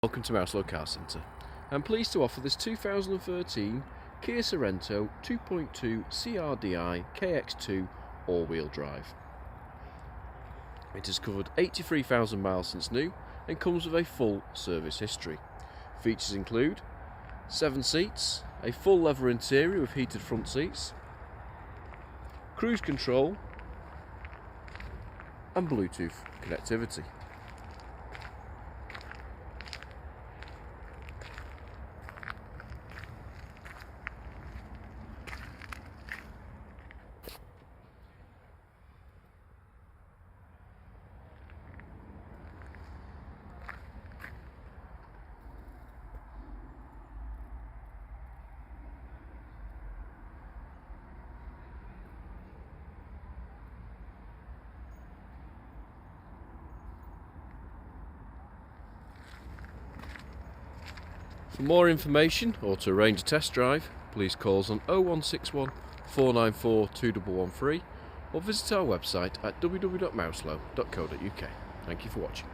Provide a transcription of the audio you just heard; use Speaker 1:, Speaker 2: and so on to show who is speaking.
Speaker 1: Welcome to Mouselow Car Centre. I'm pleased to offer this 2013 Kia Sorento 2.2 CRDi KX-2 all-wheel drive. It has covered 83,000 miles since new and comes with a full service history. Features include 7 seats, a full leather interior with heated front seats, cruise control and Bluetooth connectivity. For more information or to arrange a test drive, please call us on 0161 494 2113 or visit our website at www.mouselow.co.uk. Thank you for watching.